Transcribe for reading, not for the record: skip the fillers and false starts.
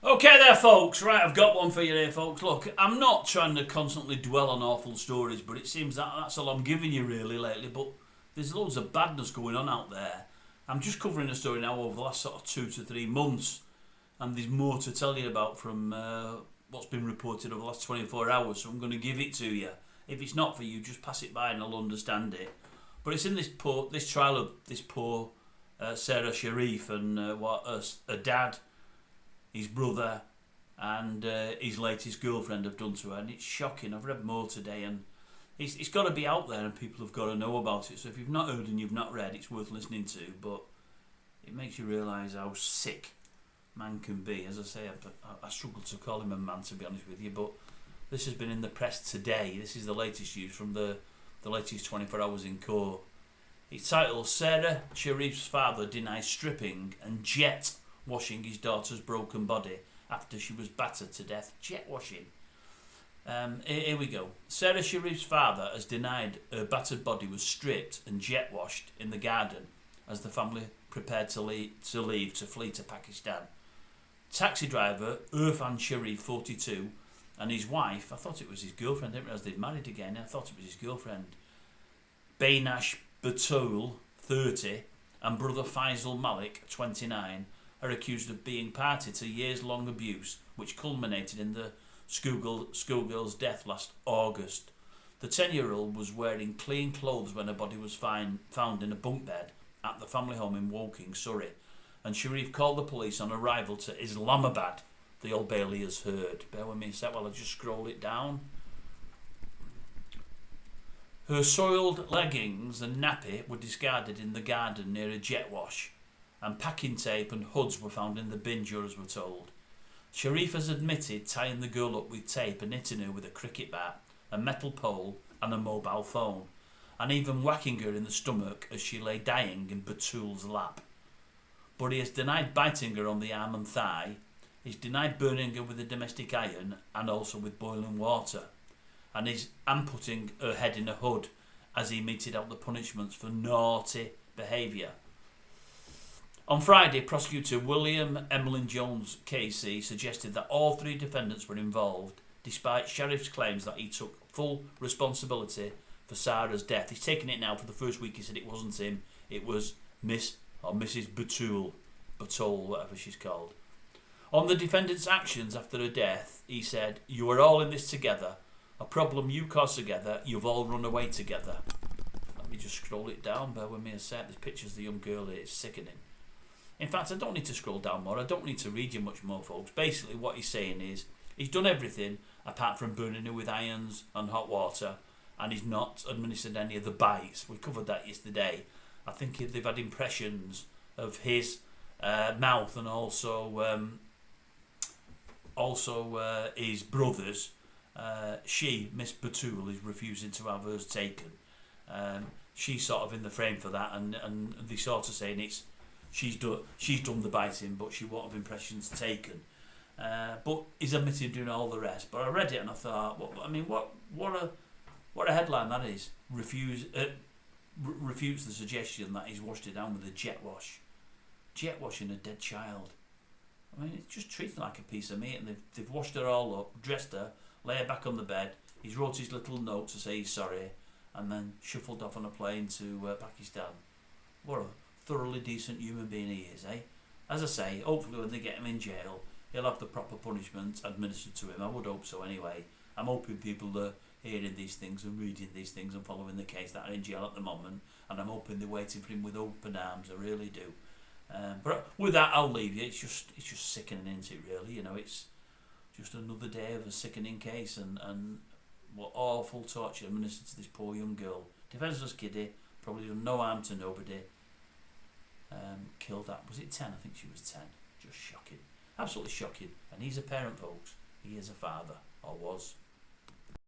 Okay there, folks. Right, I've got one for you here, folks. Look, I'm not trying to constantly dwell on awful stories, but it seems that that's all I'm giving you really lately. But there's loads of badness going on out there. I'm just covering a story now over the last sort of 2 to 3 months, and there's more to tell you about from what's been reported over the last 24 hours, so I'm going to give it to you. If it's not for you, just pass it by and I'll understand it. But it's in this trial of this poor Sarah Sharif and what her dad, his brother and his latest girlfriend have done to her, and it's shocking. I've read more today, and it's got to be out there and people have got to know about it. So if you've not heard and you've not read, it's worth listening to, but it makes you realise how sick man can be. As I say, I struggle to call him a man, to be honest with you, but this has been in the press today. This is the latest news from the latest 24 hours in court. It's titled, Sarah Sharif's father denies stripping and jet washing his daughter's broken body after she was battered to death. Jet washing. Here we go. Sarah Sharif's father has denied her battered body was stripped and jet washed in the garden as the family prepared to leave to flee to Pakistan. Taxi driver URFAN Sharif, 42, and his wife, I thought it was his girlfriend, I didn't realise they'd married again, I thought it was his girlfriend, Bainash Batul, 30, and brother Faisal Malik, 29, are accused of being party to years-long abuse which culminated in the schoolgirl's death last August. The 10-year-old was wearing clean clothes when her body was found in a bunk bed at the family home in Woking, Surrey, and Sharif called the police on arrival to Islamabad, the Old Bailey has heard. Bear with me a sec while I just scroll it down. Her soiled leggings and nappy were discarded in the garden near a jet wash, and packing tape and hoods were found in the bin, jurors were told. Sharif has admitted tying the girl up with tape and hitting her with a cricket bat, a metal pole and a mobile phone, and even whacking her in the stomach as she lay dying in Batul's lap. But he has denied biting her on the arm and thigh. He's denied burning her with a domestic iron and also with boiling water, and putting her head in a hood as he meted out the punishments for naughty behaviour. On Friday, prosecutor William Emlyn Jones KC suggested that all 3 defendants were involved, despite Sharif's claims that he took full responsibility for Sarah's death. He's taken it now. For the first week he said it wasn't him, it was Miss or Mrs. Batul, whatever she's called. On the defendants' actions after her death, he said, "You are all in this together. A problem you caused together, you've all run away together." Let me just scroll it down, bear with me a sec. There's pictures of the young girl here, it's sickening. In fact, I don't need to scroll down more, I don't need to read you much more, folks. Basically what he's saying is, he's done everything apart from burning her with irons and hot water, and he's not administered any of the bites. We covered that yesterday. I think they've had impressions of his mouth, and also his brother's. Miss Batul, is refusing to have hers taken. She's sort of in the frame for that, and they sort of saying she's done the biting, but she won't have impressions taken. But he's admitted doing all the rest. But I read it and I thought, what a headline that is. Refutes the suggestion that he's washed it down with a jet wash. Jet washing a dead child. I mean, it's just treated like a piece of meat, and they've washed her all up, dressed her, lay her back on the bed. He's wrote his little note to say he's sorry, and then shuffled off on a plane to Pakistan. What a thoroughly decent human being he is, eh? As I say, hopefully when they get him in jail, he'll have the proper punishment administered to him. I would hope so anyway. I'm hoping people are hearing these things and reading these things and following the case that are in jail at the moment, and I'm hoping they're waiting for him with open arms. I really do. But with that, I'll leave you. It's just sickening, isn't it, really? You know, it's just another day of a sickening case, and what awful torture administered to this poor young girl. Defenceless kiddie, probably done no harm to nobody. Killed at, was it 10? I think she was 10. Just shocking. Absolutely shocking. And he's a parent, folks. He is a father, or was.